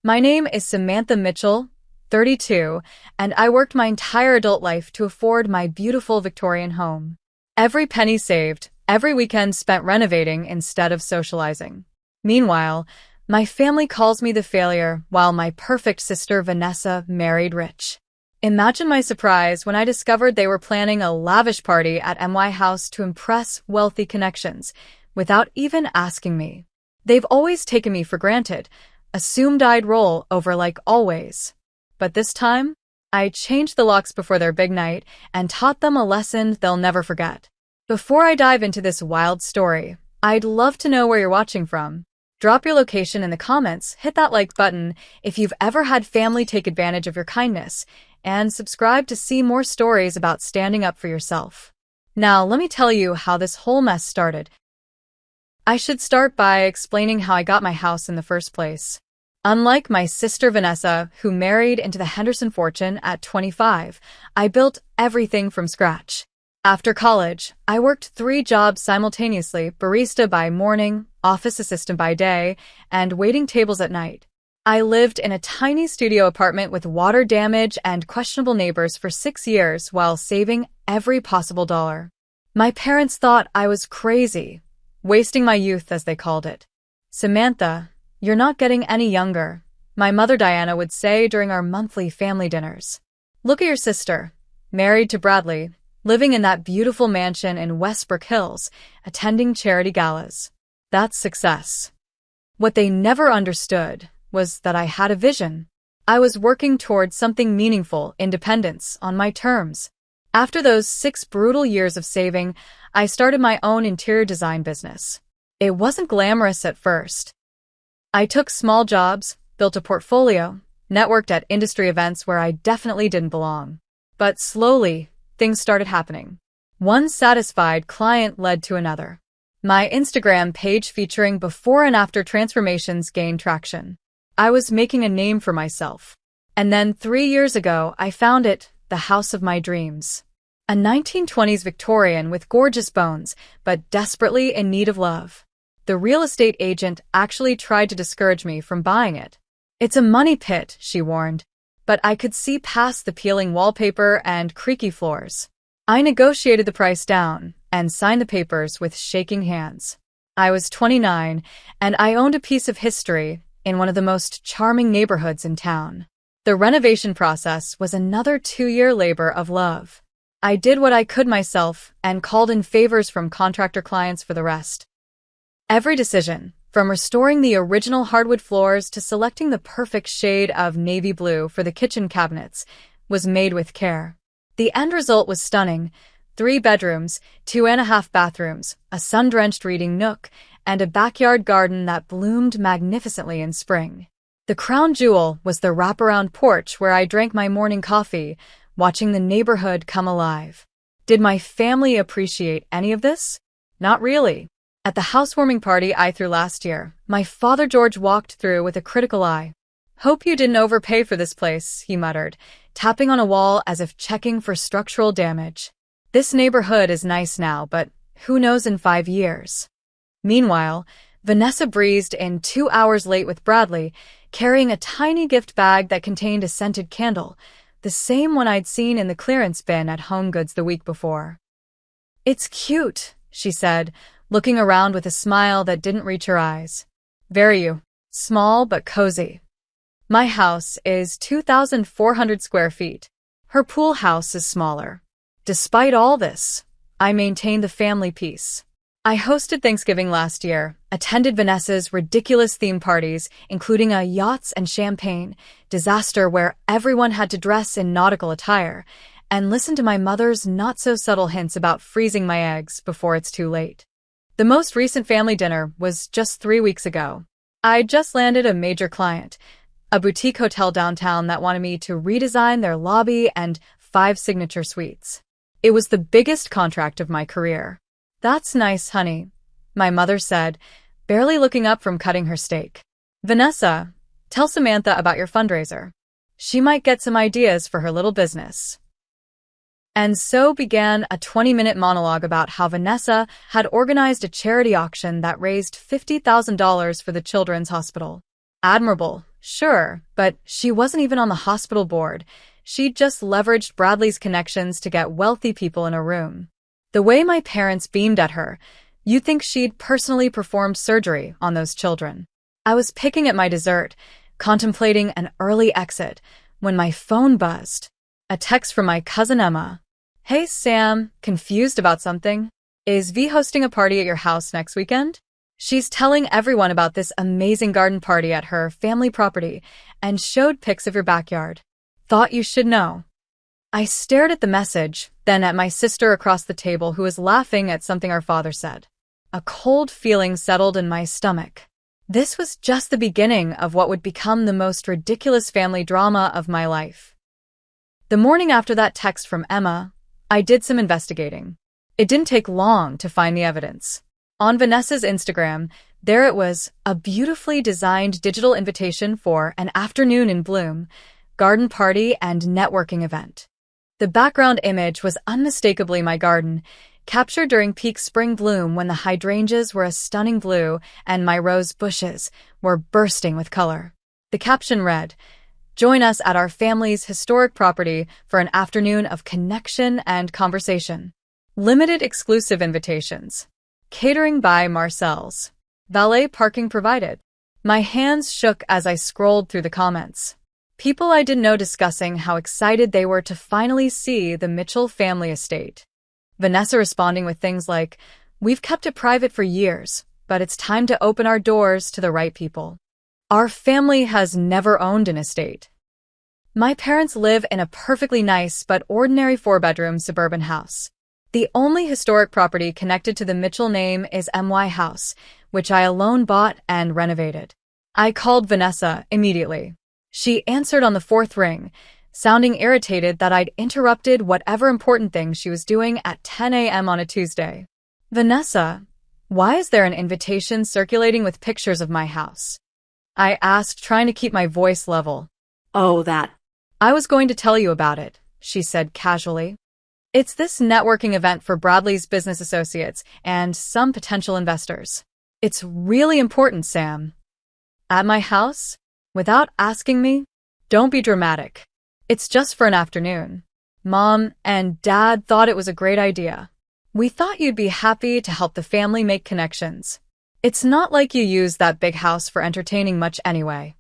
My name is Samantha Mitchell, 32, and I worked my entire adult life to afford my beautiful Victorian home. Every penny saved, every weekend spent renovating instead of socializing. Meanwhile, my family calls me the failure while my perfect sister Vanessa married rich. Imagine my surprise when I discovered they were planning a lavish party at my house to impress wealthy connections, without even asking me. They've always taken me for granted, assumed I'd roll over like always. But this time, I changed the locks before their big night and taught them a lesson they'll never forget. Before I dive into this wild story, I'd love to know where you're watching from. Drop your location in the comments, hit that like button if you've ever had family take advantage of your kindness, and subscribe to see more stories about standing up for yourself. Now, let me tell you how this whole mess started. I should start by explaining how I got my house in the first place. Unlike my sister Vanessa, who married into the Henderson fortune at 25, I built everything from scratch. After college, I worked 3 jobs simultaneously: barista by morning, office assistant by day, and waiting tables at night. I lived in a tiny studio apartment with water damage and questionable neighbors for 6 years while saving every possible dollar. My parents thought I was crazy, wasting my youth as they called it. "Samantha, you're not getting any younger," my mother Diana would say during our monthly family dinners. "Look at your sister, married to Bradley, living in that beautiful mansion in Westbrook Hills, attending charity galas. That's success." What they never understood was that I had a vision. I was working towards something meaningful: independence on my terms. After those 6 brutal years of saving, I started my own interior design business. It wasn't glamorous at first. I took small jobs, built a portfolio, networked at industry events where I definitely didn't belong. But slowly, things started happening. One satisfied client led to another. My Instagram page featuring before and after transformations gained traction. I was making a name for myself. And then 3 years ago, I found it, the house of my dreams. A 1920s Victorian with gorgeous bones, but desperately in need of love. The real estate agent actually tried to discourage me from buying it. "It's a money pit," she warned. But I could see past the peeling wallpaper and creaky floors. I negotiated the price down and signed the papers with shaking hands. I was 29, and I owned a piece of history in one of the most charming neighborhoods in town. The renovation process was another 2-year labor of love. I did what I could myself and called in favors from contractor clients for the rest. Every decision, from restoring the original hardwood floors to selecting the perfect shade of navy blue for the kitchen cabinets, was made with care. The end result was stunning: 3 bedrooms, 2.5 bathrooms, a sun-drenched reading nook, and a backyard garden that bloomed magnificently in spring. The crown jewel was the wraparound porch where I drank my morning coffee, watching the neighborhood come alive. Did my family appreciate any of this? Not really. At the housewarming party I threw last year, my father George walked through with a critical eye. "Hope you didn't overpay for this place," he muttered, tapping on a wall as if checking for structural damage. "This neighborhood is nice now, but who knows in 5 years?" Meanwhile, Vanessa breezed in 2 hours late with Bradley, carrying a tiny gift bag that contained a scented candle, the same one I'd seen in the clearance bin at Home Goods the week before. "It's cute," she said, looking around with a smile that didn't reach her eyes. "Very you. Small but cozy." My house is 2,400 square feet. Her pool house is smaller. Despite all this, I maintain the family peace. I hosted Thanksgiving last year, attended Vanessa's ridiculous theme parties, including a yachts and champagne disaster where everyone had to dress in nautical attire, and listened to my mother's not-so-subtle hints about freezing my eggs before it's too late. The most recent family dinner was just 3 weeks ago. I just landed a major client, a boutique hotel downtown that wanted me to redesign their lobby and 5 signature suites. It was the biggest contract of my career. "That's nice, honey," my mother said, barely looking up from cutting her steak. "Vanessa, tell Samantha about your fundraiser. She might get some ideas for her little business." And so began a 20-minute monologue about how Vanessa had organized a charity auction that raised $50,000 for the Children's Hospital. Admirable, Sure, but she wasn't even on the hospital board. She'd just leveraged Bradley's connections to get wealthy people in a room. The way my parents beamed at her, you'd think she'd personally performed surgery on those children. I was picking at my dessert, contemplating an early exit, when my phone buzzed. A text from my cousin Emma. Hey Sam, confused about something? Is V hosting a party at your house next weekend? She's telling everyone about this amazing garden party at her family property and showed pics of your backyard. Thought you should know. I stared at the message, then at my sister across the table who was laughing at something our father said. A cold feeling settled in my stomach. This was just the beginning of what would become the most ridiculous family drama of my life. The morning after that text from Emma, I did some investigating. It didn't take long to find the evidence. On Vanessa's Instagram, there it was, a beautifully designed digital invitation for an afternoon in bloom, garden party and networking event. The background image was unmistakably my garden, captured during peak spring bloom when the hydrangeas were a stunning blue and my rose bushes were bursting with color. The caption read, "Join us at our family's historic property for an afternoon of connection and conversation. Limited exclusive invitations. Catering by Marcel's. Valet parking provided." My hands shook as I scrolled through the comments. People I didn't know discussing how excited they were to finally see the Mitchell family estate. Vanessa responding with things like, "We've kept it private for years, but it's time to open our doors to the right people. Our family has never owned an estate. My parents live in a perfectly nice but ordinary 4-bedroom suburban house. The only historic property connected to the Mitchell name is MY House, which I alone bought and renovated." I called Vanessa immediately. She answered on the 4th ring, sounding irritated that I'd interrupted whatever important thing she was doing at 10 a.m. on a Tuesday. "Vanessa, why is there an invitation circulating with pictures of my house?" I asked, trying to keep my voice level. "Oh, that." "I was going to tell you about it," she said casually. "It's this networking event for Bradley's business associates and some potential investors. It's really important, Sam." "At my house? Without asking me? Don't be dramatic. It's just for an afternoon. Mom and Dad thought it was a great idea. We thought you'd be happy to help the family make connections. It's not like you use that big house for entertaining much anyway."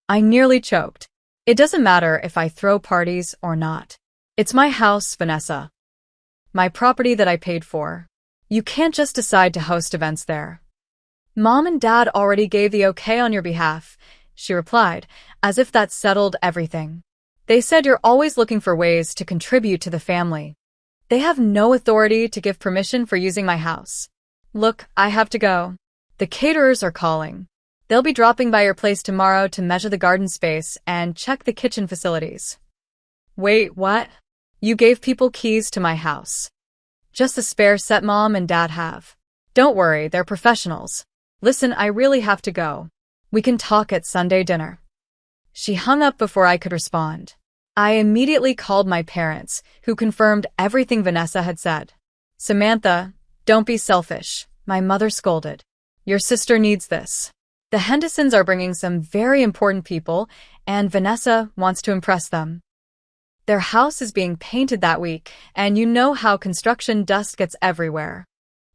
I nearly choked. "It doesn't matter if I throw parties or not. It's my house, Vanessa. My property that I paid for. You can't just decide to host events there." "Mom and Dad already gave the okay on your behalf," she replied, as if that settled everything. "They said you're always looking for ways to contribute to the family. They have no authority to give permission for using my house. Look, I have to go. The caterers are calling. They'll be dropping by your place tomorrow to measure the garden space and check the kitchen facilities." "Wait, what? You gave people keys to my house?" "Just the spare set Mom and Dad have. Don't worry, they're professionals. Listen, I really have to go. We can talk at Sunday dinner." She hung up before I could respond. I immediately called my parents, who confirmed everything Vanessa had said. "Samantha, don't be selfish," my mother scolded. "Your sister needs this. The Hendersons are bringing some very important people, and Vanessa wants to impress them. Their house is being painted that week, and you know how construction dust gets everywhere.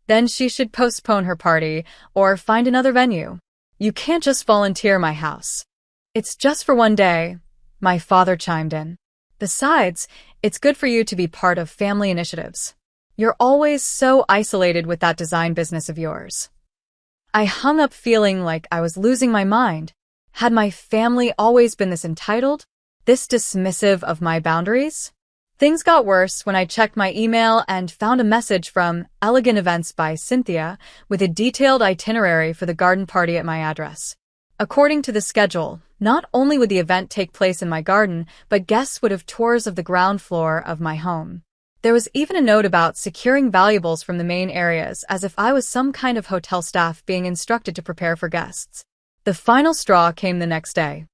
Then she should postpone her party or find another venue. You can't just volunteer my house." "It's just for one day," my father chimed in. "Besides, it's good for you to be part of family initiatives. You're always so isolated with that design business of yours." I hung up feeling like I was losing my mind. Had my family always been this entitled? This dismissive of my boundaries? Things got worse when I checked my email and found a message from Elegant Events by Cynthia with a detailed itinerary for the garden party at my address. According to the schedule, not only would the event take place in my garden, but guests would have tours of the ground floor of my home. There was even a note about securing valuables from the main areas, as if I was some kind of hotel staff being instructed to prepare for guests. The final straw came the next day.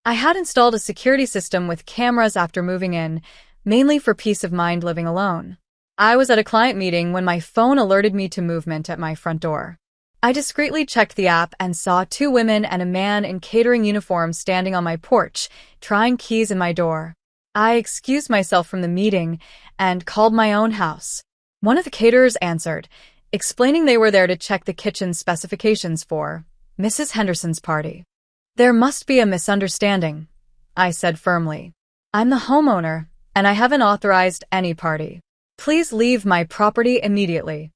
I had installed a security system with cameras after moving in, mainly for peace of mind living alone. I was at a client meeting when my phone alerted me to movement at my front door. I discreetly checked the app and saw 2 women and a man in catering uniforms standing on my porch, trying keys in my door. I excused myself from the meeting and called my own house. One of the caterers answered, explaining they were there to check the kitchen specifications for Mrs. Henderson's party. "There must be a misunderstanding," I said firmly. "I'm the homeowner, and I haven't authorized any party. Please leave my property immediately."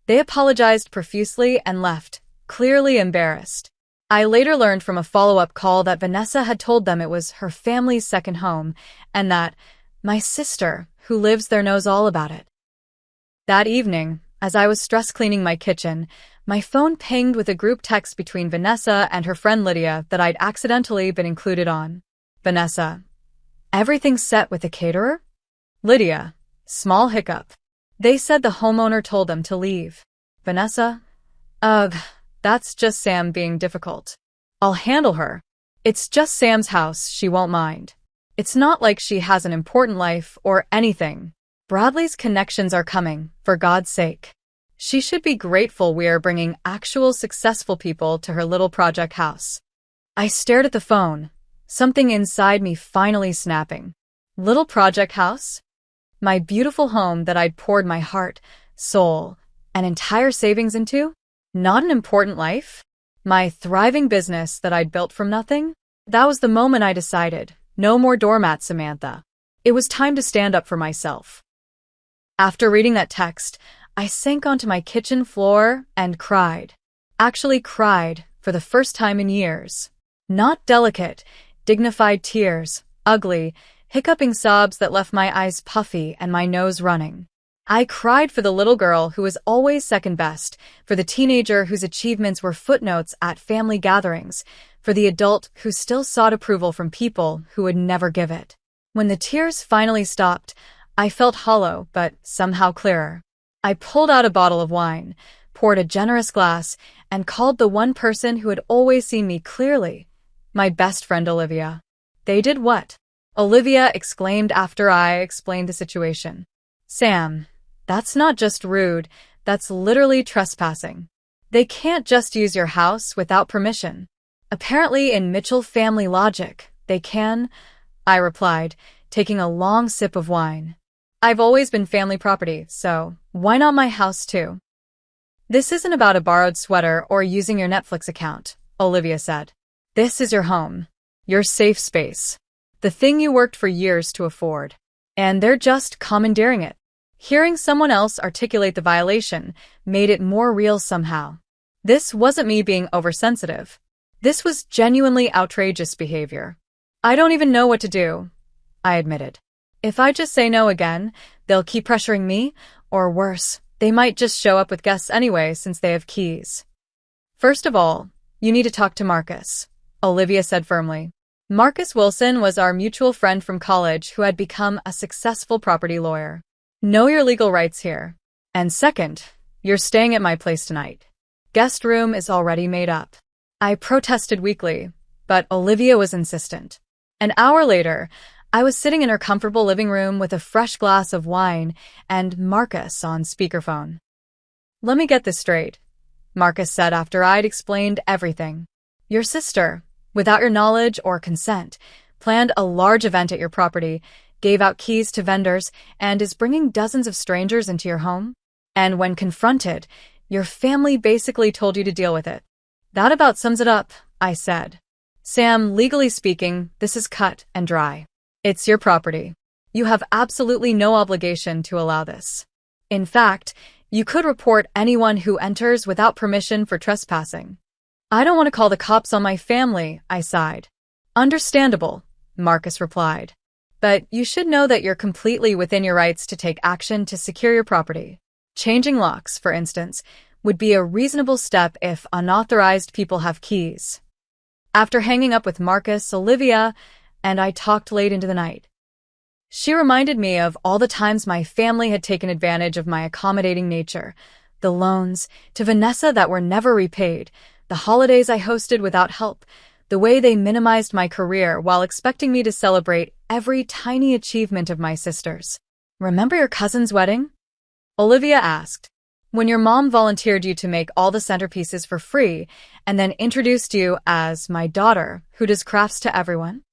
They apologized profusely and left, clearly embarrassed. I later learned from a follow-up call that Vanessa had told them it was her family's second home, and that my sister, who lives there, knows all about it. That evening, as I was stress cleaning my kitchen, my phone pinged with a group text between Vanessa and her friend Lydia that I'd accidentally been included on. Vanessa: "Everything's set with the caterer?" Lydia: "Small hiccup. They said the homeowner told them to leave." Vanessa: "Ugh, that's just Sam being difficult. I'll handle her. It's just Sam's house, she won't mind. It's not like she has an important life or anything. Bradley's connections are coming, for God's sake. She should be grateful we are bringing actual successful people to her little project house." I stared at the phone, something inside me finally snapping. Little project house? My beautiful home that I'd poured my heart, soul, and entire savings into? Not an important life? My thriving business that I'd built from nothing? That was the moment I decided, no more doormat, Samantha. It was time to stand up for myself. After reading that text, I sank onto my kitchen floor and cried. Actually cried for the first time in years. Not delicate, dignified tears, ugly, hiccuping sobs that left my eyes puffy and my nose running. I cried for the little girl who was always second best, for the teenager whose achievements were footnotes at family gatherings, for the adult who still sought approval from people who would never give it. When the tears finally stopped, I felt hollow but somehow clearer. I pulled out a bottle of wine, poured a generous glass, and called the one person who had always seen me clearly, my best friend Olivia. "They did what?" Olivia exclaimed after I explained the situation. "Sam, that's not just rude, that's literally trespassing. They can't just use your house without permission. Apparently in Mitchell family logic, they can," I replied, taking a long sip of wine. "I've always been family property, so why not my house too?" "This isn't about a borrowed sweater or using your Netflix account," Olivia said. "This is your home, your safe space, the thing you worked for years to afford. And they're just commandeering it." Hearing someone else articulate the violation made it more real somehow. This wasn't me being oversensitive. This was genuinely outrageous behavior. "I don't even know what to do," I admitted. "If I just say no again, they'll keep pressuring me, or worse, they might just show up with guests anyway since they have keys." "First of all, you need to talk to Marcus," Olivia said firmly. Marcus Wilson was our mutual friend from college who had become a successful property lawyer. "Know your legal rights here. And second, you're staying at my place tonight. Guest room is already made up." I protested weakly, but Olivia was insistent. An hour later, I was sitting in her comfortable living room with a fresh glass of wine and Marcus on speakerphone. "Let me get this straight," Marcus said after I'd explained everything. "Your sister, without your knowledge or consent, planned a large event at your property, gave out keys to vendors, and is bringing dozens of strangers into your home? And when confronted, your family basically told you to deal with it." "That about sums it up," I said. "Sam, legally speaking, this is cut and dry. It's your property. You have absolutely no obligation to allow this. In fact, you could report anyone who enters without permission for trespassing." "I don't want to call the cops on my family," I sighed. "Understandable," Marcus replied. "But you should know that you're completely within your rights to take action to secure your property. Changing locks, for instance, would be a reasonable step if unauthorized people have keys." After hanging up with Marcus, Olivia and I talked late into the night. She reminded me of all the times my family had taken advantage of my accommodating nature, the loans to Vanessa that were never repaid, the holidays I hosted without help, the way they minimized my career while expecting me to celebrate every tiny achievement of my sister's. "Remember your cousin's wedding?" Olivia asked. When your mom volunteered you to make all the centerpieces for free and then introduced you as my daughter who does crafts to everyone?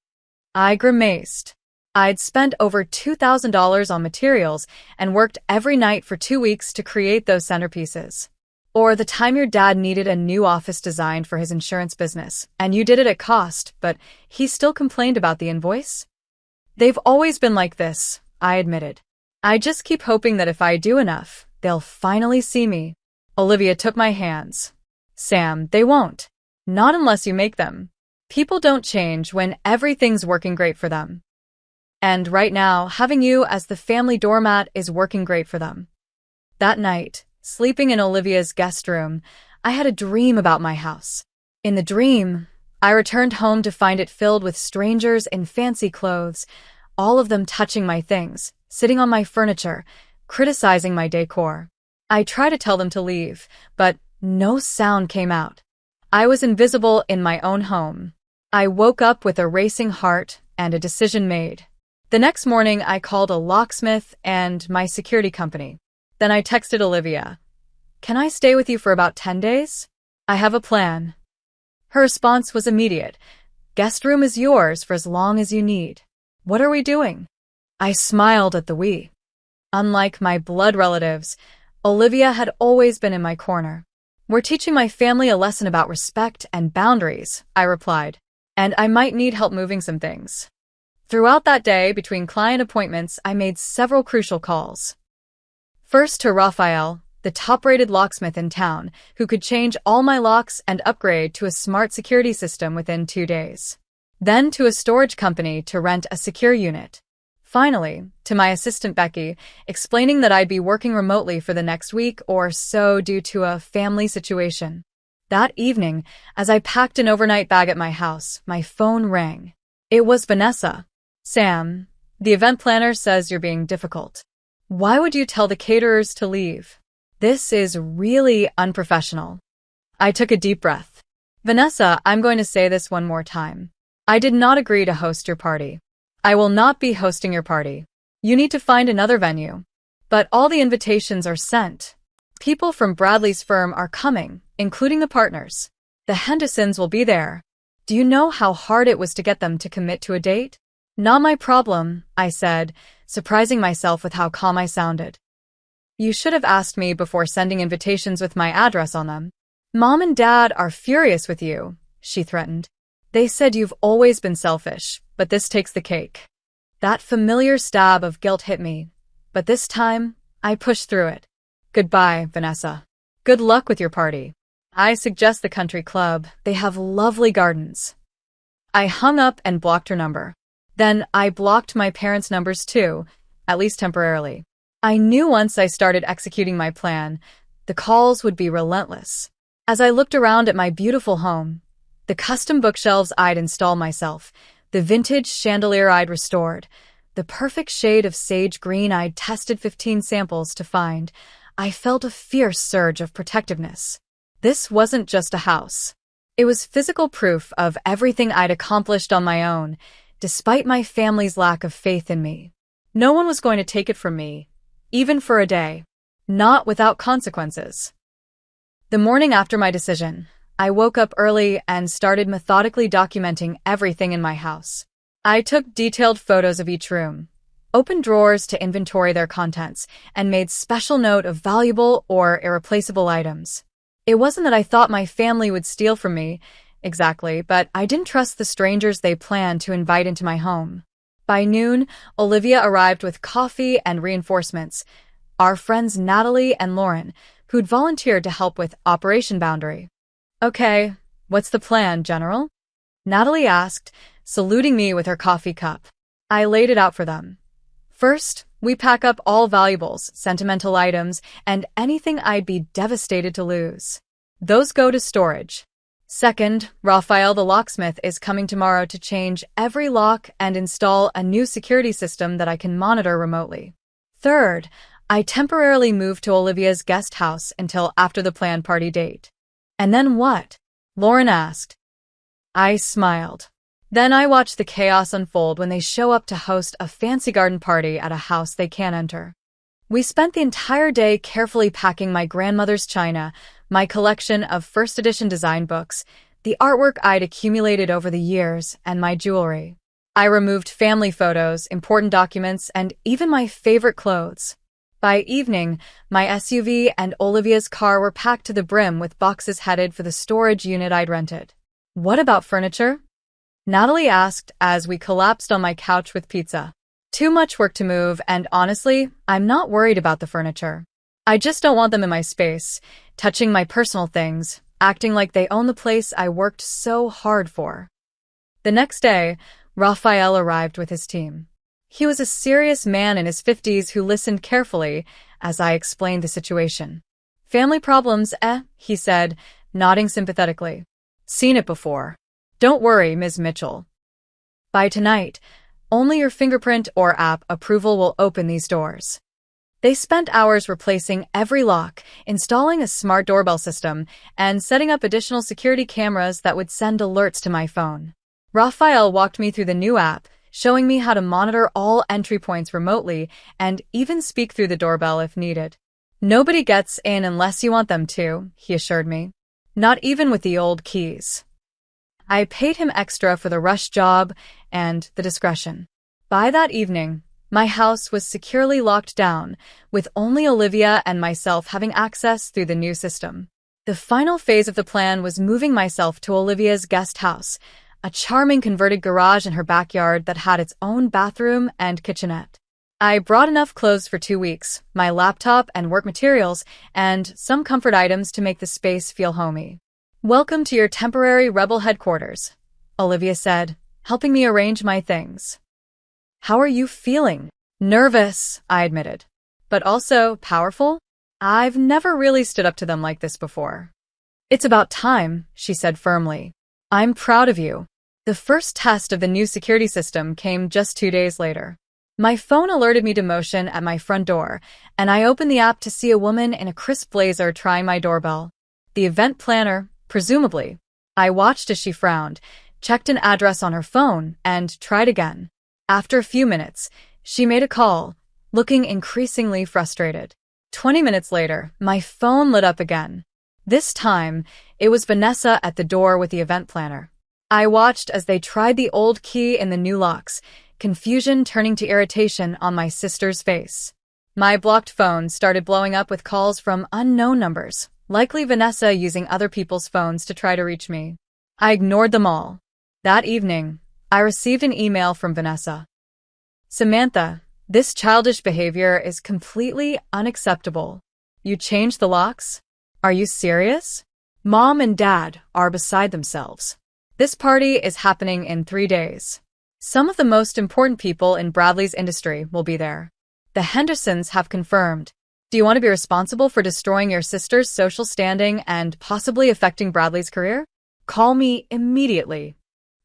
I grimaced. I'd spent over $2,000 on materials and worked every night for 2 weeks to create those centerpieces. Or the time your dad needed a new office designed for his insurance business, and you did it at cost, but he still complained about the invoice? They've always been like this, I admitted. I just keep hoping that if I do enough, they'll finally see me. Olivia took my hands. Sam, they won't. Not unless you make them. People don't change when everything's working great for them. And right now, having you as the family doormat is working great for them. That night, sleeping in Olivia's guest room, I had a dream about my house. In the dream, I returned home to find it filled with strangers in fancy clothes, all of them touching my things, sitting on my furniture, criticizing my decor. I tried to tell them to leave, but no sound came out. I was invisible in my own home. I woke up with a racing heart and a decision made. The next morning, I called a locksmith and my security company. Then I texted Olivia. Can I stay with you for about 10 days? I have a plan. Her response was immediate. Guest room is yours for as long as you need. What are we doing? I smiled at the we. Unlike my blood relatives, Olivia had always been in my corner. We're teaching my family a lesson about respect and boundaries, I replied. And I might need help moving some things. Throughout that day, between client appointments, I made several crucial calls. First to Raphael, the top-rated locksmith in town, who could change all my locks and upgrade to a smart security system within 2 days. Then to a storage company to rent a secure unit. Finally, to my assistant Becky, explaining that I'd be working remotely for the next week or so due to a family situation. That evening, as I packed an overnight bag at my house, my phone rang. It was Vanessa. Sam, the event planner says you're being difficult. Why would you tell the caterers to leave? This is really unprofessional. I took a deep breath. Vanessa, I'm going to say this one more time. I did not agree to host your party. I will not be hosting your party. You need to find another venue. But all the invitations are sent. People from Bradley's firm are coming, including the partners. The Hendersons will be there. Do you know how hard it was to get them to commit to a date? Not my problem, I said, surprising myself with how calm I sounded. You should have asked me before sending invitations with my address on them. Mom and Dad are furious with you, she threatened. They said you've always been selfish, but this takes the cake. That familiar stab of guilt hit me, but this time, I pushed through it. Goodbye, Vanessa. Good luck with your party. I suggest the country club. They have lovely gardens. I hung up and blocked her number. Then I blocked my parents' numbers too, at least temporarily. I knew once I started executing my plan, the calls would be relentless. As I looked around at my beautiful home, the custom bookshelves I'd installed myself, the vintage chandelier I'd restored, the perfect shade of sage green I'd tested 15 samples to find, I felt a fierce surge of protectiveness. This wasn't just a house. It was physical proof of everything I'd accomplished on my own, despite my family's lack of faith in me. No one was going to take it from me, even for a day. Not without consequences. The morning after my decision, I woke up early and started methodically documenting everything in my house. I took detailed photos of each room, opened drawers to inventory their contents, and made special note of valuable or irreplaceable items. It wasn't that I thought my family would steal from me, exactly, but I didn't trust the strangers they planned to invite into my home. By noon, Olivia arrived with coffee and reinforcements, our friends Natalie and Lauren, who'd volunteered to help with Operation Boundary. Okay, what's the plan, General? Natalie asked, saluting me with her coffee cup. I laid it out for them. First, we pack up all valuables, sentimental items, and anything I'd be devastated to lose. Those go to storage. Second, Raphael the locksmith is coming tomorrow to change every lock and install a new security system that I can monitor remotely. Third, I temporarily moved to Olivia's guest house until after the planned party date. And then what? Lauren asked. I smiled. Then I watched the chaos unfold when they show up to host a fancy garden party at a house they can't enter. We spent the entire day carefully packing my grandmother's china, my collection of first edition design books, the artwork I'd accumulated over the years, and my jewelry. I removed family photos, important documents, and even my favorite clothes. By evening, my SUV and Olivia's car were packed to the brim with boxes headed for the storage unit I'd rented. What about furniture? Natalie asked as we collapsed on my couch with pizza. Too much work to move, and honestly, I'm not worried about the furniture. I just don't want them in my space, touching my personal things, acting like they own the place I worked so hard for. The next day, Raphael arrived with his team. He was a serious man in his 50s who listened carefully as I explained the situation. Family problems, he said, nodding sympathetically. Seen it before. Don't worry, Ms. Mitchell. By tonight, only your fingerprint or app approval will open these doors. They spent hours replacing every lock, installing a smart doorbell system, and setting up additional security cameras that would send alerts to my phone. Raphael walked me through the new app, showing me how to monitor all entry points remotely and even speak through the doorbell if needed. Nobody gets in unless you want them to, he assured me. Not even with the old keys. I paid him extra for the rush job and the discretion. By that evening, my house was securely locked down, with only Olivia and myself having access through the new system. The final phase of the plan was moving myself to Olivia's guest house, a charming converted garage in her backyard that had its own bathroom and kitchenette. I brought enough clothes for 2 weeks, my laptop and work materials, and some comfort items to make the space feel homey. Welcome to your temporary rebel headquarters, Olivia said, helping me arrange my things. How are you feeling? Nervous, I admitted. But also powerful? I've never really stood up to them like this before. It's about time, she said firmly. I'm proud of you. The first test of the new security system came just 2 days later. My phone alerted me to motion at my front door, and I opened the app to see a woman in a crisp blazer trying my doorbell. The event planner, presumably. I watched as she frowned, checked an address on her phone, and tried again. After a few minutes, she made a call, looking increasingly frustrated. 20 minutes later, my phone lit up again. This time, it was Vanessa at the door with the event planner. I watched as they tried the old key in the new locks, confusion turning to irritation on my sister's face. My blocked phone started blowing up with calls from unknown numbers, likely Vanessa using other people's phones to try to reach me. I ignored them all. That evening, I received an email from Vanessa. Samantha, this childish behavior is completely unacceptable. You changed the locks? Are you serious? Mom and Dad are beside themselves. This party is happening in 3 days. Some of the most important people in Bradley's industry will be there. The Hendersons have confirmed. Do you want to be responsible for destroying your sister's social standing and possibly affecting Bradley's career? Call me immediately.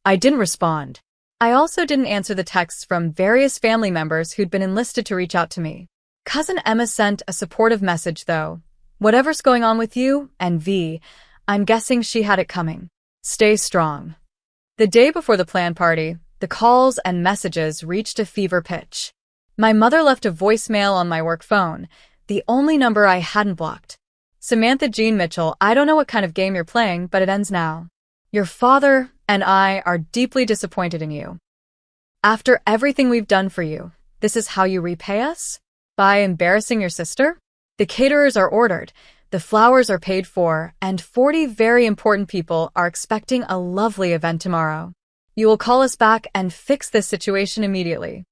I didn't respond. I also didn't answer the texts from various family members who'd been enlisted to reach out to me. Cousin Emma sent a supportive message, though. Whatever's going on with you and V, I'm guessing she had it coming. Stay strong. The day before the planned party, the calls and messages reached a fever pitch. My mother left a voicemail on my work phone, the only number I hadn't blocked. Samantha Jean Mitchell, I don't know what kind of game you're playing, but it ends now. Your father and I are deeply disappointed in you. After everything we've done for you, this is how you repay us? By embarrassing your sister? The caterers are ordered, the flowers are paid for, and 40 very important people are expecting a lovely event tomorrow. You will call us back and fix this situation immediately.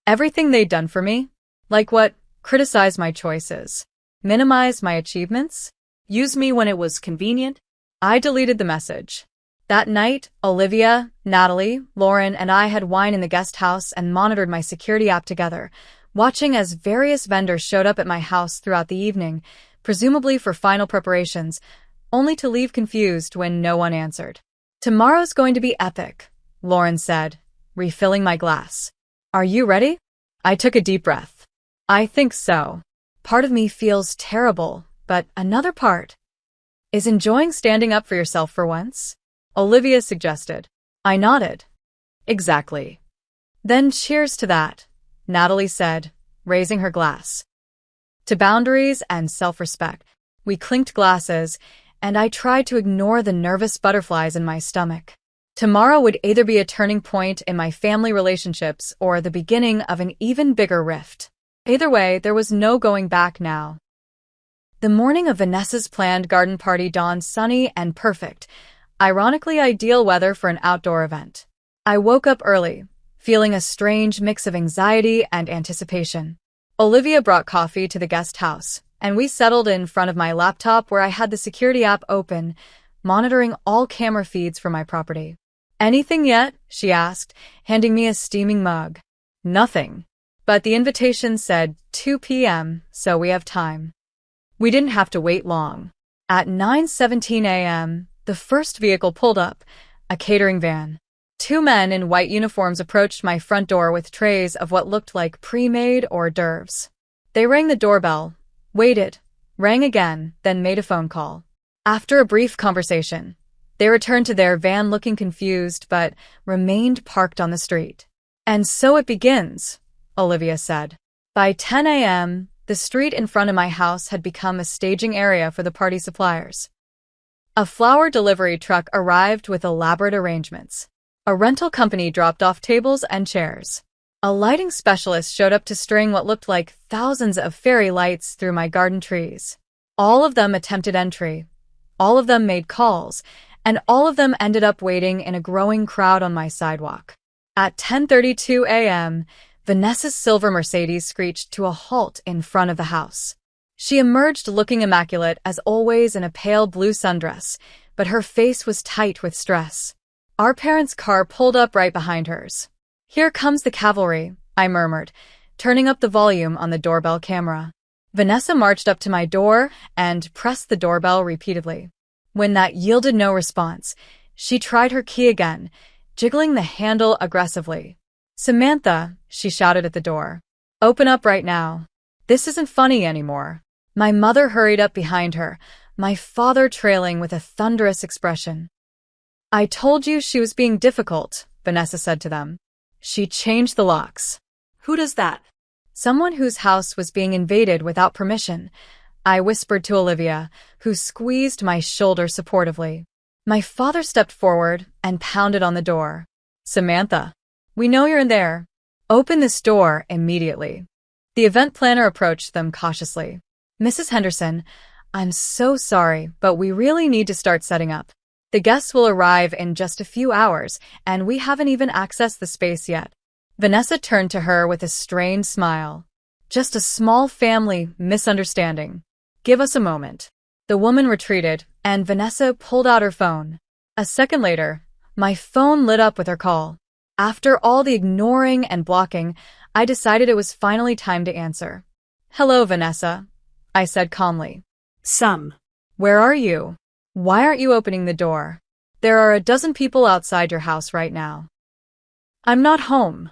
Everything they'd done for me? Like what? Criticize my choices. Minimize my achievements? Use me when it was convenient? I deleted the message. That night, Olivia, Natalie, Lauren, and I had wine in the guest house and monitored my security app together, watching as various vendors showed up at my house throughout the evening, presumably for final preparations, only to leave confused when no one answered. Tomorrow's going to be epic, Lauren said, refilling my glass. Are you ready? I took a deep breath. I think so. Part of me feels terrible, but another part is enjoying standing up for yourself for once. Olivia suggested. I nodded. Exactly. Then cheers to that, Natalie said, raising her glass. to boundaries and self-respect. We clinked glasses, and I tried to ignore the nervous butterflies in my stomach. Tomorrow would either be a turning point in my family relationships or the beginning of an even bigger rift. Either way, there was no going back now. The morning of Vanessa's planned garden party dawned sunny and perfect, ironically ideal weather for an outdoor event. I woke up early, feeling a strange mix of anxiety and anticipation. Olivia brought coffee to the guest house, and we settled in front of my laptop where I had the security app open, monitoring all camera feeds for my property. "Anything yet?" she asked, handing me a steaming mug. "Nothing. But the invitation said 2 p.m., so we have time." We didn't have to wait long. At 9:17 a.m., the first vehicle pulled up, a catering van. Two men in white uniforms approached my front door with trays of what looked like pre-made hors d'oeuvres. They rang the doorbell, waited, rang again, then made a phone call. After a brief conversation, they returned to their van looking confused but remained parked on the street. "And so it begins," Olivia said. By 10 a.m., the street in front of my house had become a staging area for the party suppliers. A flower delivery truck arrived with elaborate arrangements. A rental company dropped off tables and chairs. A lighting specialist showed up to string what looked like thousands of fairy lights through my garden trees. All of them attempted entry. All of them made calls, and all of them ended up waiting in a growing crowd on my sidewalk. At 10:32 a.m., Vanessa's silver Mercedes screeched to a halt in front of the house. She emerged looking immaculate as always in a pale blue sundress, but her face was tight with stress. Our parents' car pulled up right behind hers. "Here comes the cavalry," I murmured, turning up the volume on the doorbell camera. Vanessa marched up to my door and pressed the doorbell repeatedly. When that yielded no response, she tried her key again, jiggling the handle aggressively. "Samantha," she shouted at the door. "Open up right now. This isn't funny anymore." My mother hurried up behind her, my father trailing with a thunderous expression. "I told you she was being difficult," Vanessa said to them. "She changed the locks." "Who does that?" "Someone whose house was being invaded without permission," I whispered to Olivia, who squeezed my shoulder supportively. My father stepped forward and pounded on the door. "Samantha, we know you're in there. Open this door immediately." The event planner approached them cautiously. "Mrs. Henderson, I'm so sorry, but we really need to start setting up. The guests will arrive in just a few hours, and we haven't even accessed the space yet." Vanessa turned to her with a strained smile. "Just a small family misunderstanding. Give us a moment." The woman retreated, and Vanessa pulled out her phone. A second later, my phone lit up with her call. After all the ignoring and blocking, I decided it was finally time to answer. "Hello, Vanessa," I said calmly. Where are you? Why aren't you opening the door? There are a dozen people outside your house right now." "I'm not home,"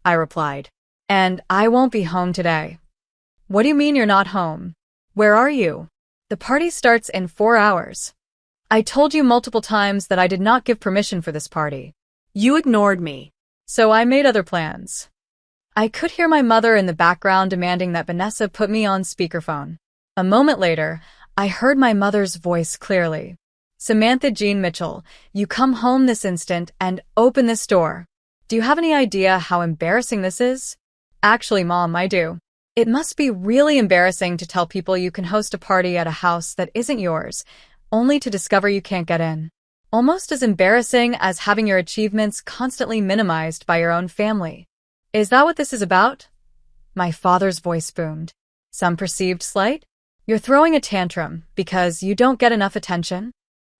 I replied. "And I won't be home today." "What do you mean you're not home? Where are you?" "The party starts in 4 hours. I told you multiple times that I did not give permission for this party. You ignored me. So I made other plans." I could hear my mother in the background demanding that Vanessa put me on speakerphone. A moment later, I heard my mother's voice clearly. "Samantha Jean Mitchell, you come home this instant and open this door. Do you have any idea how embarrassing this is?" "Actually, Mom, I do. It must be really embarrassing to tell people you can host a party at a house that isn't yours, only to discover you can't get in. Almost as embarrassing as having your achievements constantly minimized by your own family. Is that what this is about?" My father's voice boomed. "Some perceived slight? You're throwing a tantrum because you don't get enough attention?"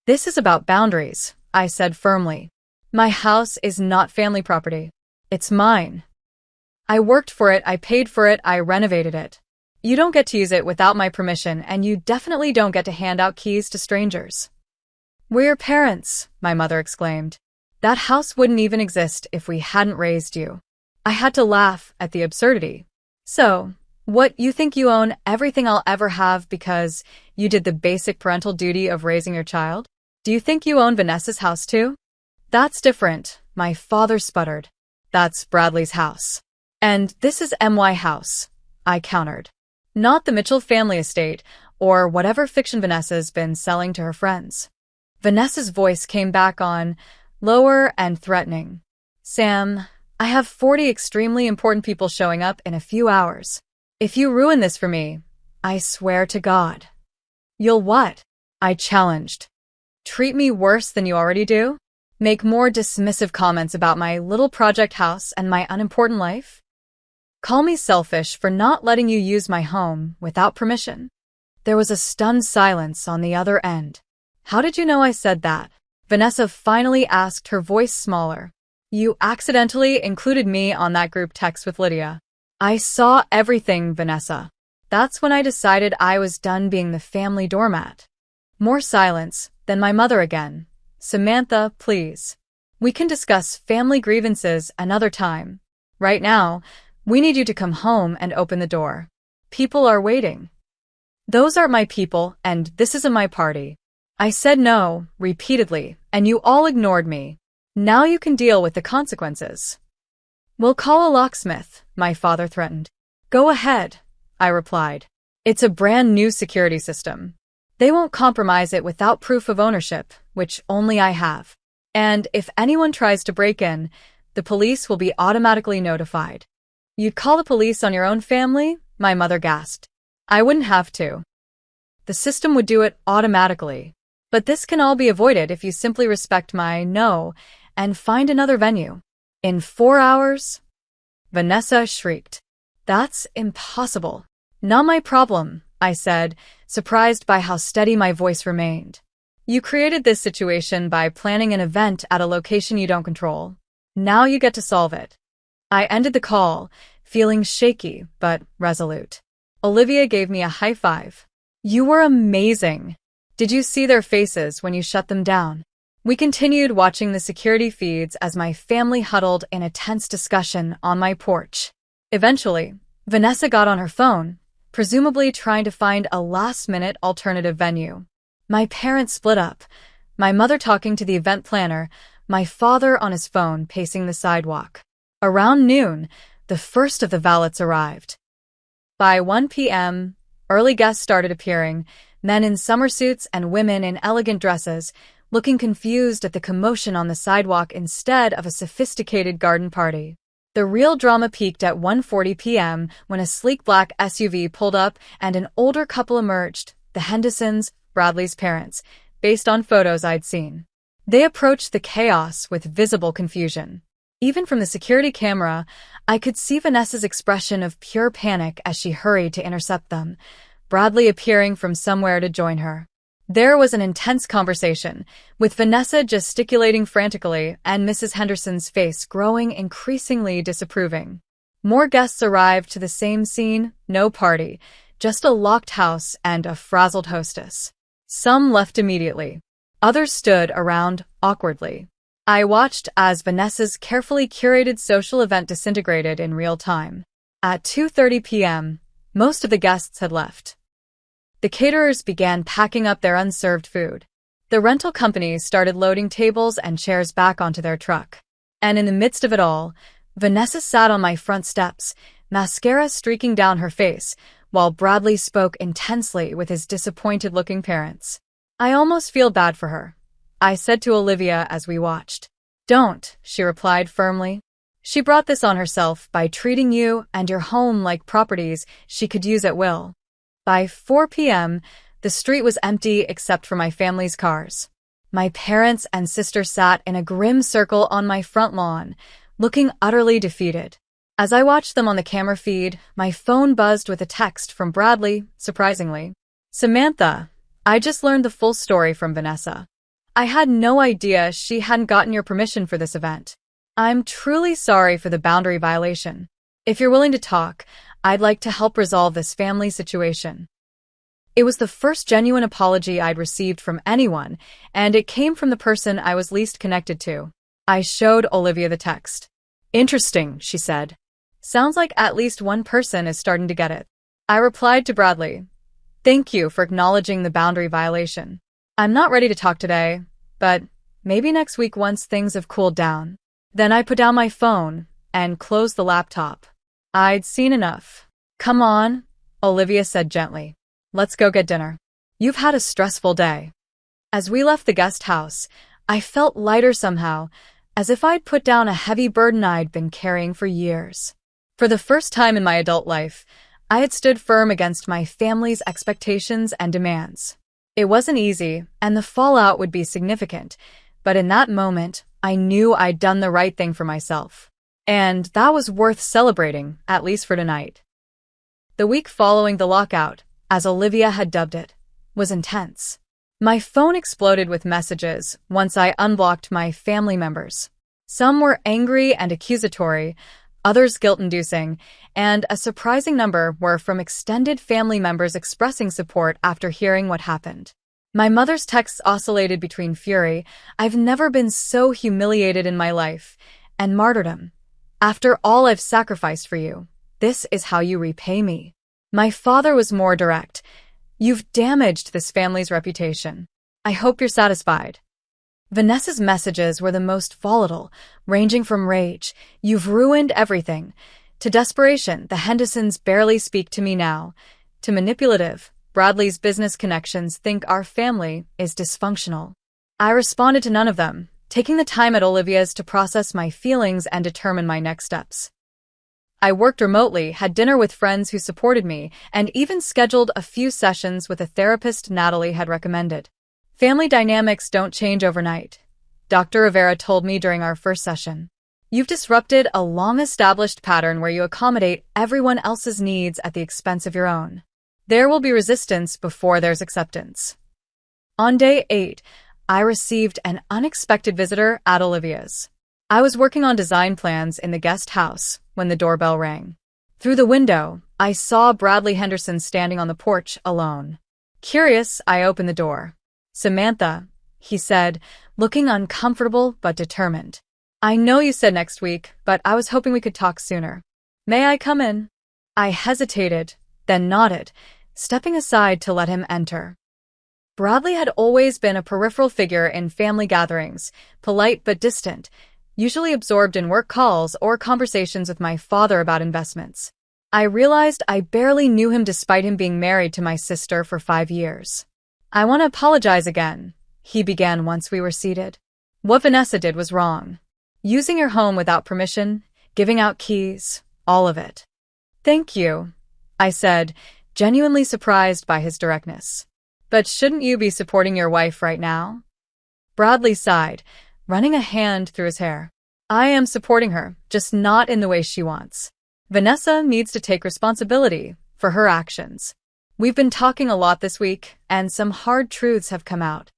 "This is about boundaries," I said firmly. "My house is not family property. It's mine. I worked for it, I paid for it, I renovated it. You don't get to use it without my permission, and you definitely don't get to hand out keys to strangers." "We're your parents," my mother exclaimed. "That house wouldn't even exist if we hadn't raised you." I had to laugh at the absurdity. "So, what, you think you own everything I'll ever have because you did the basic parental duty of raising your child? Do you think you own Vanessa's house too?" "That's different," my father sputtered. "That's Bradley's house. And this is my house," I countered. Not the Mitchell family estate, or whatever fiction Vanessa's been selling to her friends. Vanessa's voice came back on, lower and threatening. Sam, I have 40 extremely important people showing up in a few hours. If you ruin this for me, I swear to God. You'll what? I challenged. Treat me worse than you already do? Make more dismissive comments about my little project house and my unimportant life? Call me selfish for not letting you use my home without permission? There was a stunned silence on the other end. How did you know I said that? Vanessa finally asked, her voice smaller. You accidentally included me on that group text with Lydia. I saw everything, Vanessa. That's when I decided I was done being the family doormat. More silence, then my mother again. Samantha, please. We can discuss family grievances another time. Right now, we need you to come home and open the door. People are waiting. Those aren't my people, and this isn't my party. I said no, repeatedly, and you all ignored me. Now you can deal with the consequences. We'll call a locksmith, my father threatened. Go ahead, I replied. It's a brand new security system. They won't compromise it without proof of ownership, which only I have. And if anyone tries to break in, the police will be automatically notified. You'd call the police on your own family? My mother gasped. I wouldn't have to. The system would do it automatically. But this can all be avoided if you simply respect my no and find another venue. In 4 hours? Vanessa shrieked. That's impossible. Not my problem, I said, surprised by how steady my voice remained. You created this situation by planning an event at a location you don't control. Now you get to solve it. I ended the call, feeling shaky but resolute. Olivia gave me a high five. You were amazing. Did you see their faces when you shut them down? We continued watching the security feeds as my family huddled in a tense discussion on my porch. Eventually, Vanessa got on her phone, presumably trying to find a last-minute alternative venue. My parents split up, my mother talking to the event planner, my father on his phone pacing the sidewalk. Around noon, the first of the valets arrived. By 1 p.m., early guests started appearing, men in summer suits and women in elegant dresses, looking confused at the commotion on the sidewalk instead of a sophisticated garden party. The real drama peaked at 1:40 p.m. when a sleek black SUV pulled up and an older couple emerged, the Hendersons, Bradley's parents, based on photos I'd seen. They approached the chaos with visible confusion. Even from the security camera, I could see Vanessa's expression of pure panic as she hurried to intercept them, Bradley appearing from somewhere to join her. There was an intense conversation, with Vanessa gesticulating frantically and Mrs. Henderson's face growing increasingly disapproving. More guests arrived to the same scene, no party, just a locked house and a frazzled hostess. Some left immediately. Others stood around awkwardly. I watched as Vanessa's carefully curated social event disintegrated in real time. At 2:30 p.m., most of the guests had left. The caterers began packing up their unserved food. The rental companies started loading tables and chairs back onto their truck. And in the midst of it all, Vanessa sat on my front steps, mascara streaking down her face, while Bradley spoke intensely with his disappointed-looking parents. I almost feel bad for her, I said to Olivia as we watched. Don't, she replied firmly. She brought this on herself by treating you and your home like properties she could use at will. By 4 p.m., the street was empty except for my family's cars. My parents and sister sat in a grim circle on my front lawn, looking utterly defeated. As I watched them on the camera feed, my phone buzzed with a text from Bradley, surprisingly. Samantha, I just learned the full story from Vanessa. I had no idea she hadn't gotten your permission for this event. I'm truly sorry for the boundary violation. If you're willing to talk, I'd like to help resolve this family situation. It was the first genuine apology I'd received from anyone, and it came from the person I was least connected to. I showed Olivia the text. Interesting, she said. Sounds like at least one person is starting to get it. I replied to Bradley. Thank you for acknowledging the boundary violation. I'm not ready to talk today, but maybe next week once things have cooled down. Then I put down my phone and closed the laptop. I'd seen enough. Come on, Olivia said gently. Let's go get dinner. You've had a stressful day. As we left the guest house, I felt lighter somehow, as if I'd put down a heavy burden I'd been carrying for years. For the first time in my adult life, I had stood firm against my family's expectations and demands. It wasn't easy, and the fallout would be significant, but in that moment, I knew I'd done the right thing for myself. And that was worth celebrating, at least for tonight. The week following the lockout, as Olivia had dubbed it, was intense. My phone exploded with messages once I unblocked my family members. Some were angry and accusatory, others guilt-inducing, and a surprising number were from extended family members expressing support after hearing what happened. My mother's texts oscillated between fury, "I've never been so humiliated in my life," and martyrdom. "After all I've sacrificed for you, this is how you repay me." My father was more direct. "You've damaged this family's reputation. I hope you're satisfied." Vanessa's messages were the most volatile, ranging from rage, "You've ruined everything," to desperation, "The Hendersons barely speak to me now," to manipulative, "Bradley's business connections think our family is dysfunctional." I responded to none of them, taking the time at Olivia's to process my feelings and determine my next steps. I worked remotely, had dinner with friends who supported me, and even scheduled a few sessions with a therapist Natalie had recommended. Family dynamics don't change overnight, Dr. Rivera told me during our first session. You've disrupted a long-established pattern where you accommodate everyone else's needs at the expense of your own. There will be resistance before there's acceptance. On day 8, I received an unexpected visitor at Olivia's. I was working on design plans in the guest house when the doorbell rang. Through the window, I saw Bradley Henderson standing on the porch alone. Curious, I opened the door. "Samantha," he said, looking uncomfortable but determined. "I know you said next week, but I was hoping we could talk sooner. May I come in?" I hesitated, then nodded, stepping aside to let him enter. Bradley had always been a peripheral figure in family gatherings, polite but distant, usually absorbed in work calls or conversations with my father about investments. I realized I barely knew him despite him being married to my sister for 5 years. "I want to apologize again," he began once we were seated. "What Vanessa did was wrong. Using your home without permission, giving out keys, all of it." "Thank you," I said, genuinely surprised by his directness. "But shouldn't you be supporting your wife right now?" Bradley sighed, running a hand through his hair. "I am supporting her, just not in the way she wants. Vanessa needs to take responsibility for her actions. We've been talking a lot this week, and some hard truths have come out."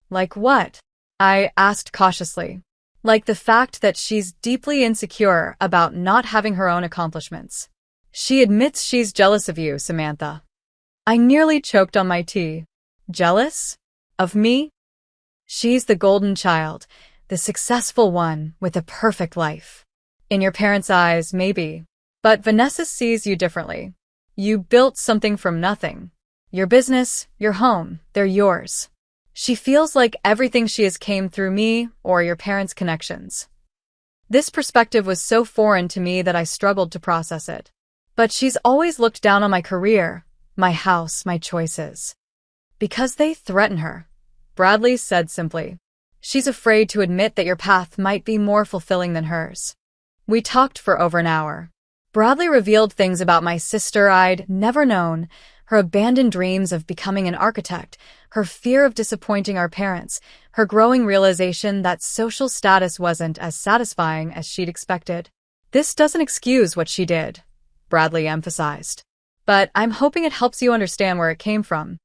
"Like what?" I asked cautiously. "Like the fact that she's deeply insecure about not having her own accomplishments. She admits she's jealous of you, Samantha." I nearly choked on my tea. Jealous? Of me? She's the golden child, the successful one with a perfect life. In your parents' eyes, maybe. But Vanessa sees you differently. You built something from nothing. Your business, your home, they're yours. She feels like everything she has came through me or your parents' connections. This perspective was so foreign to me that I struggled to process it. But she's always looked down on my career, my house, my choices. Because they threaten her, Bradley said simply. She's afraid to admit that your path might be more fulfilling than hers. We talked for over an hour. Bradley revealed things about my sister I'd never known, her abandoned dreams of becoming an architect, her fear of disappointing our parents, her growing realization that social status wasn't as satisfying as she'd expected. "This doesn't excuse what she did," Bradley emphasized. "But I'm hoping it helps you understand where it came from.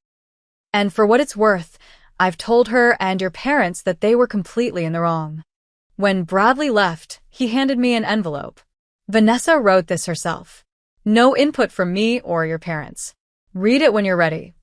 And for what it's worth, I've told her and your parents that they were completely in the wrong." When Bradley left, he handed me an envelope. "Vanessa wrote this herself. No input from me or your parents. Read it when you're ready."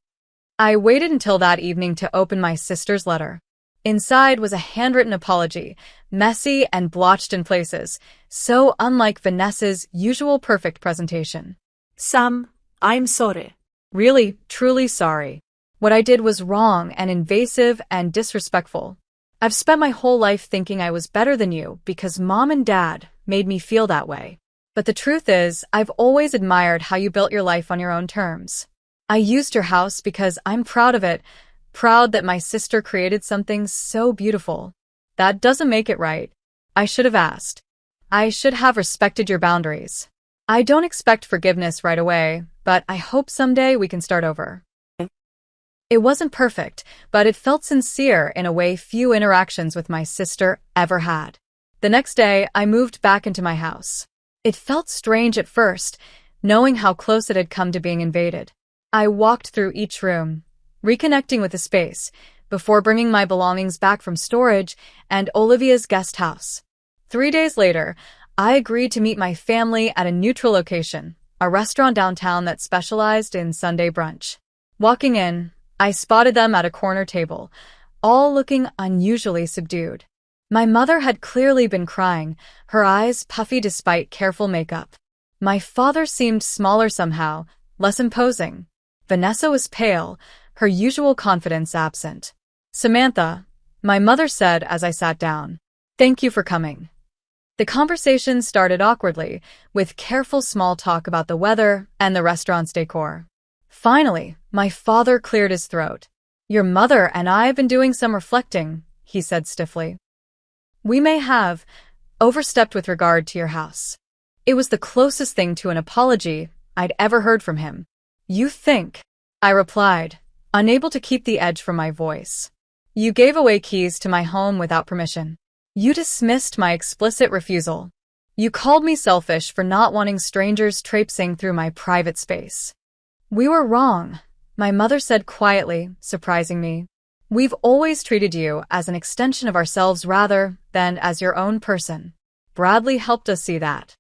I waited until that evening to open my sister's letter. Inside was a handwritten apology, messy and blotched in places, so unlike Vanessa's usual perfect presentation. "Sam, I'm sorry. Really, truly sorry. What I did was wrong and invasive and disrespectful. I've spent my whole life thinking I was better than you because Mom and Dad made me feel that way. But the truth is, I've always admired how you built your life on your own terms. I used your house because I'm proud of it, proud that my sister created something so beautiful. That doesn't make it right. I should have asked. I should have respected your boundaries. I don't expect forgiveness right away, but I hope someday we can start over. It wasn't perfect, but it felt sincere in a way few interactions with my sister ever had. The next day, I moved back into my house. It felt strange at first, knowing how close it had come to being invaded. I walked through each room, reconnecting with the space, before bringing my belongings back from storage and Olivia's guest house. 3 days later, I agreed to meet my family at a neutral location, a restaurant downtown that specialized in Sunday brunch. Walking in, I spotted them at a corner table, all looking unusually subdued. My mother had clearly been crying, her eyes puffy despite careful makeup. My father seemed smaller somehow, less imposing. Vanessa was pale, her usual confidence absent. "Samantha," my mother said as I sat down, "thank you for coming." The conversation started awkwardly, with careful small talk about the weather and the restaurant's decor. Finally, my father cleared his throat. "Your mother and I have been doing some reflecting," he said stiffly. "We may have overstepped with regard to your house." It was the closest thing to an apology I'd ever heard from him. "You think?" I replied, unable to keep the edge from my voice. "You gave away keys to my home without permission. You dismissed my explicit refusal. You called me selfish for not wanting strangers traipsing through my private space." "We were wrong," my mother said quietly, surprising me. "We've always treated you as an extension of ourselves rather than as your own person. Bradley helped us see that."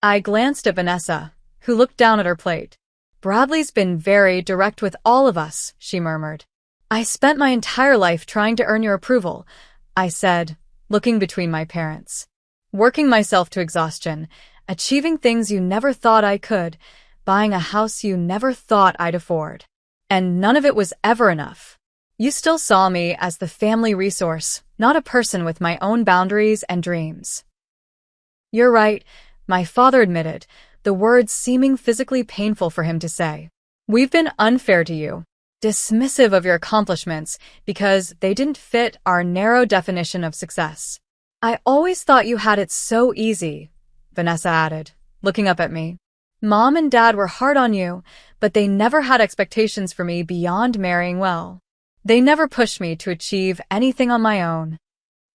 I glanced at Vanessa, who looked down at her plate. "Bradley's been very direct with all of us," she murmured. "I spent my entire life trying to earn your approval," I said, looking between my parents. "Working myself to exhaustion, achieving things you never thought I could, buying a house you never thought I'd afford. And none of it was ever enough. You still saw me as the family resource, not a person with my own boundaries and dreams." "You're right," my father admitted, the words seeming physically painful for him to say. "We've been unfair to you, dismissive of your accomplishments because they didn't fit our narrow definition of success." "I always thought you had it so easy," Vanessa added, looking up at me. "Mom and Dad were hard on you, but they never had expectations for me beyond marrying well. They never pushed me to achieve anything on my own."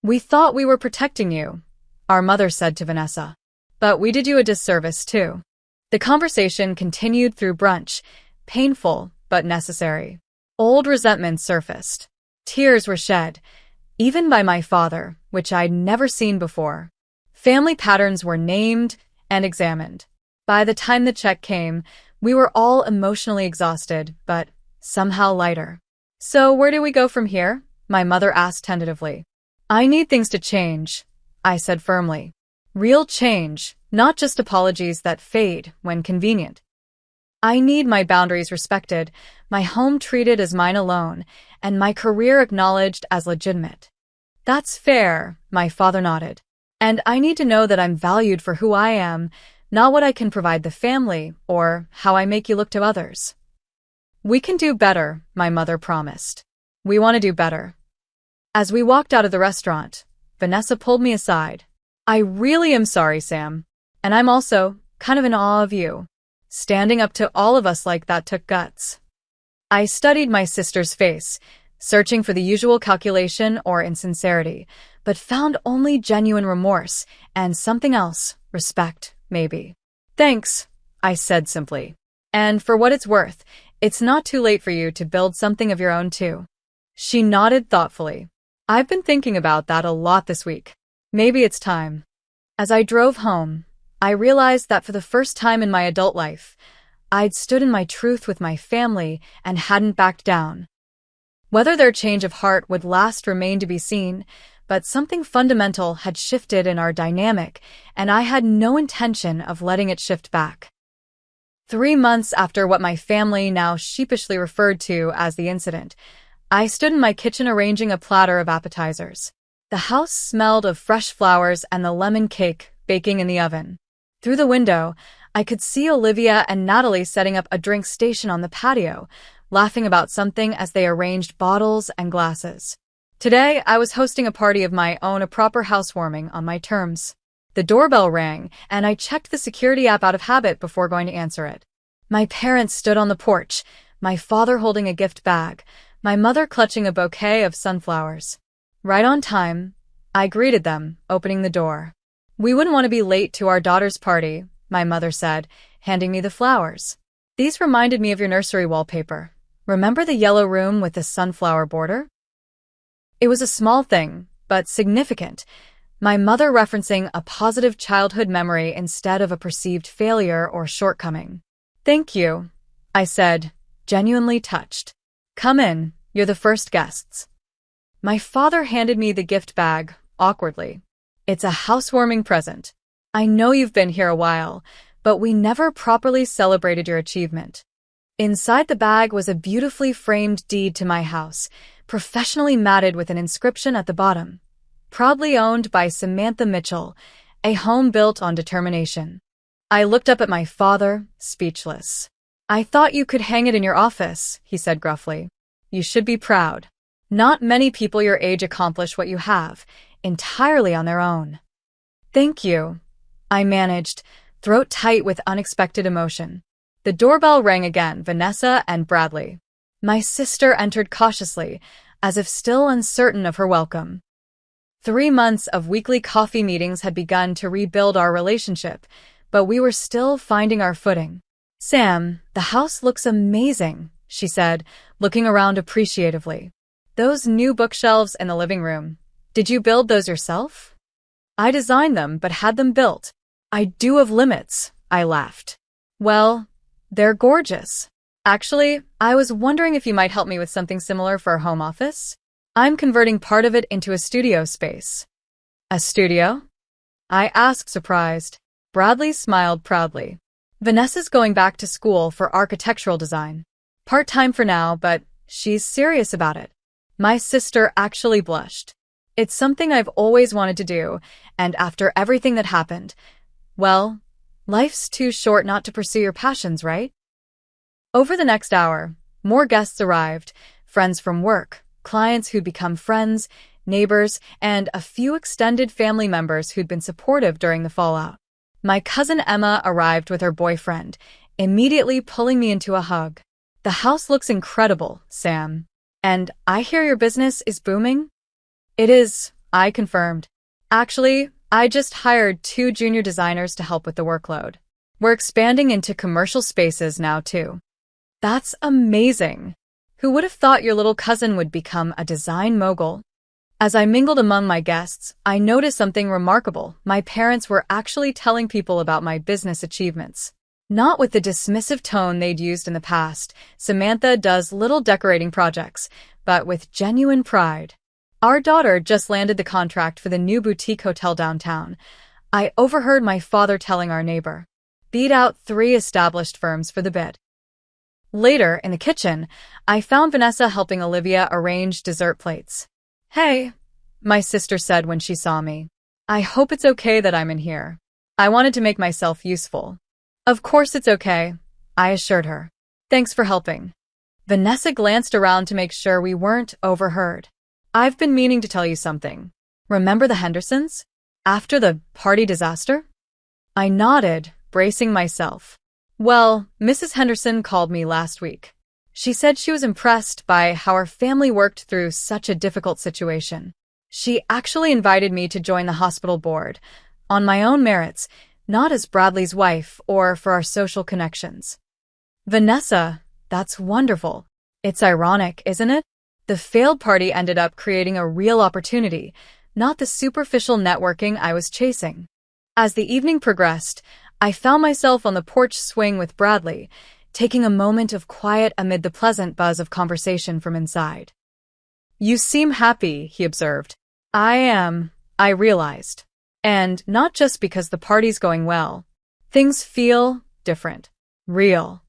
"We thought we were protecting you," our mother said to Vanessa. "But we did you a disservice, too." The conversation continued through brunch, painful but necessary. Old resentment surfaced. Tears were shed, even by my father, which I'd never seen before. Family patterns were named and examined. By the time the check came, we were all emotionally exhausted, but somehow lighter. "So where do we go from here?" my mother asked tentatively. "I need things to change," I said firmly. "Real change, not just apologies that fade when convenient. I need my boundaries respected, my home treated as mine alone, and my career acknowledged as legitimate." "That's fair," my father nodded. "And I need to know that I'm valued for who I am, not what I can provide the family or how I make you look to others." "We can do better," my mother promised. "We want to do better." As we walked out of the restaurant, Vanessa pulled me aside. "I really am sorry, Sam. And I'm also kind of in awe of you. Standing up to all of us like that took guts." I studied my sister's face, searching for the usual calculation or insincerity, but found only genuine remorse and something else, respect, maybe. "Thanks," I said simply. "And for what it's worth, it's not too late for you to build something of your own too." She nodded thoughtfully. "I've been thinking about that a lot this week. Maybe it's time." As I drove home, I realized that for the first time in my adult life, I'd stood in my truth with my family and hadn't backed down. Whether their change of heart would last remained to be seen, but something fundamental had shifted in our dynamic, and I had no intention of letting it shift back. 3 months after what my family now sheepishly referred to as the incident, I stood in my kitchen arranging a platter of appetizers. The house smelled of fresh flowers and the lemon cake baking in the oven. Through the window, I could see Olivia and Natalie setting up a drink station on the patio, laughing about something as they arranged bottles and glasses. Today, I was hosting a party of my own, a proper housewarming on my terms. The doorbell rang, and I checked the security app out of habit before going to answer it. My parents stood on the porch, my father holding a gift bag, my mother clutching a bouquet of sunflowers. Right on time, I greeted them, opening the door. "We wouldn't want to be late to our daughter's party," my mother said, handing me the flowers. "These reminded me of your nursery wallpaper. Remember the yellow room with the sunflower border?" It was a small thing, but significant. My mother referencing a positive childhood memory instead of a perceived failure or shortcoming. "Thank you," I said, genuinely touched. "Come in, you're the first guests." My father handed me the gift bag, awkwardly. "It's a housewarming present. I know you've been here a while, but we never properly celebrated your achievement." Inside the bag was a beautifully framed deed to my house, professionally matted with an inscription at the bottom. "Proudly owned by Samantha Mitchell, a home built on determination." I looked up at my father, speechless. "I thought you could hang it in your office," he said gruffly. "You should be proud. Not many people your age accomplish what you have, entirely on their own." "Thank you," I managed, throat tight with unexpected emotion. The doorbell rang again, Vanessa and Bradley. My sister entered cautiously, as if still uncertain of her welcome. 3 months of weekly coffee meetings had begun to rebuild our relationship, but we were still finding our footing. "Sam, the house looks amazing," she said, looking around appreciatively. "Those new bookshelves in the living room. Did you build those yourself?" "I designed them, but had them built. I do have limits," I laughed. "Well, they're gorgeous. Actually, I was wondering if you might help me with something similar for our home office. I'm converting part of it into a studio space." "A studio?" I asked, surprised. Bradley smiled proudly. "Vanessa's going back to school for architectural design. Part-time for now, but she's serious about it." My sister actually blushed. "It's something I've always wanted to do, and after everything that happened, well, life's too short not to pursue your passions, right?" Over the next hour, more guests arrived, friends from work, clients who'd become friends, neighbors, and a few extended family members who'd been supportive during the fallout. My cousin Emma arrived with her boyfriend, immediately pulling me into a hug. "The house looks incredible, Sam. And I hear your business is booming?" "It is," I confirmed. "Actually, I just hired 2 junior designers to help with the workload. We're expanding into commercial spaces now, too." "That's amazing. Who would have thought your little cousin would become a design mogul?" As I mingled among my guests, I noticed something remarkable. My parents were actually telling people about my business achievements. Not with the dismissive tone they'd used in the past. "Samantha does little decorating projects," but with genuine pride. "Our daughter just landed the contract for the new boutique hotel downtown." I overheard my father telling our neighbor. "Beat out 3 established firms for the bid." Later, in the kitchen, I found Vanessa helping Olivia arrange dessert plates. "Hey," my sister said when she saw me. "I hope it's okay that I'm in here. I wanted to make myself useful." "Of course it's okay," I assured her. "Thanks for helping." Vanessa glanced around to make sure we weren't overheard. "I've been meaning to tell you something. Remember the Hendersons? After the party disaster?" I nodded, bracing myself. "Well, Mrs. Henderson called me last week. She said she was impressed by how our family worked through such a difficult situation. She actually invited me to join the hospital board, on my own merits, not as Bradley's wife or for our social connections." "Vanessa, that's wonderful. It's ironic, isn't it? The failed party ended up creating a real opportunity, not the superficial networking I was chasing." As the evening progressed, I found myself on the porch swing with Bradley, taking a moment of quiet amid the pleasant buzz of conversation from inside. "You seem happy," he observed. "I am," I realized. "And not just because the party's going well. Things feel different. Real."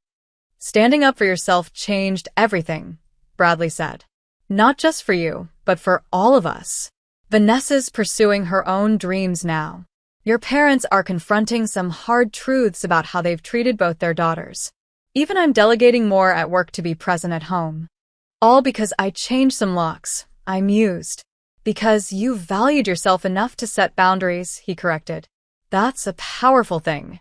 "Standing up for yourself changed everything," Bradley said. "Not just for you, but for all of us. Vanessa's pursuing her own dreams now." Your parents are confronting some hard truths about how they've treated both their daughters. Even I'm delegating more at work to be present at home. All because I changed some locks, I mused. Because you valued yourself enough to set boundaries, he corrected. That's a powerful thing.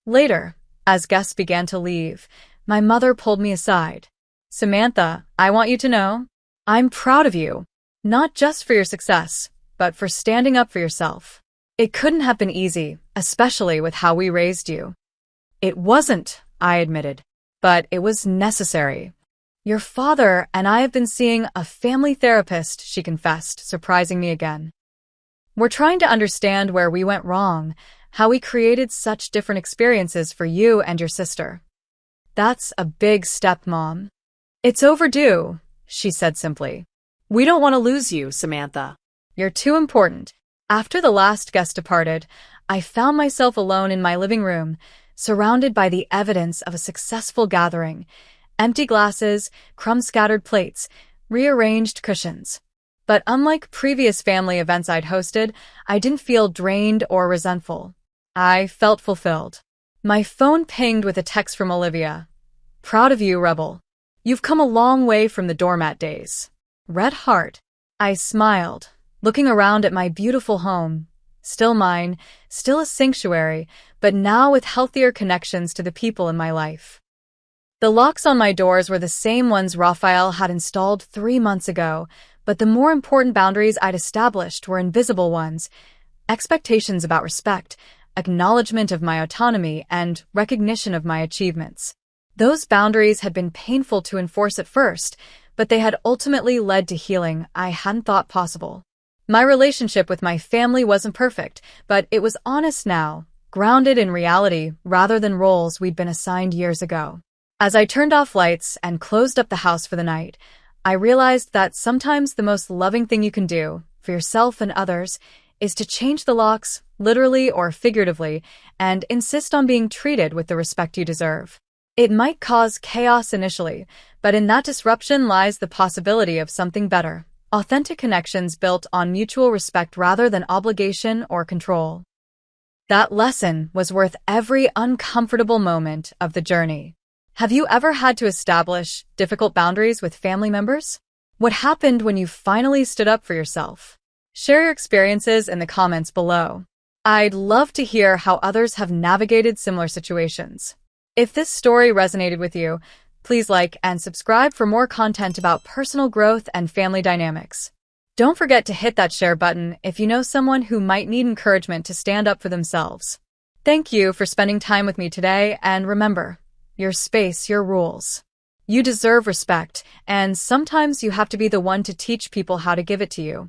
Later, as guests began to leave, my mother pulled me aside. Samantha, I want you to know, I'm proud of you. Not just for your success, but for standing up for yourself. It couldn't have been easy, especially with how we raised you. It wasn't, I admitted, but it was necessary. Your father and I have been seeing a family therapist, she confessed, surprising me again. We're trying to understand where we went wrong, how we created such different experiences for you and your sister. That's a big step, Mom. It's overdue, she said simply. We don't want to lose you, Samantha. You're too important. After the last guest departed, I found myself alone in my living room, surrounded by the evidence of a successful gathering. Empty glasses, crumb-scattered plates, rearranged cushions. But unlike previous family events I'd hosted, I didn't feel drained or resentful. I felt fulfilled. My phone pinged with a text from Olivia. Proud of you, Rebel. You've come a long way from the doormat days. Red heart. I smiled, looking around at my beautiful home. Still mine, still a sanctuary, but now with healthier connections to the people in my life. The locks on my doors were the same ones Raphael had installed 3 months ago, but the more important boundaries I'd established were invisible ones. Expectations about respect, acknowledgement of my autonomy, and recognition of my achievements. Those boundaries had been painful to enforce at first, but they had ultimately led to healing I hadn't thought possible. My relationship with my family wasn't perfect, but it was honest now, grounded in reality rather than roles we'd been assigned years ago. As I turned off lights and closed up the house for the night, I realized that sometimes the most loving thing you can do, for yourself and others, is to change the locks, literally or figuratively, and insist on being treated with the respect you deserve. It might cause chaos initially, but in that disruption lies the possibility of something better. Authentic connections built on mutual respect rather than obligation or control. That lesson was worth every uncomfortable moment of the journey. Have you ever had to establish difficult boundaries with family members? What happened when you finally stood up for yourself? Share your experiences in the comments below. I'd love to hear how others have navigated similar situations. If this story resonated with you, please like and subscribe for more content about personal growth and family dynamics. Don't forget to hit that share button if you know someone who might need encouragement to stand up for themselves. Thank you for spending time with me today, and remember, your space, your rules. You deserve respect, and sometimes you have to be the one to teach people how to give it to you.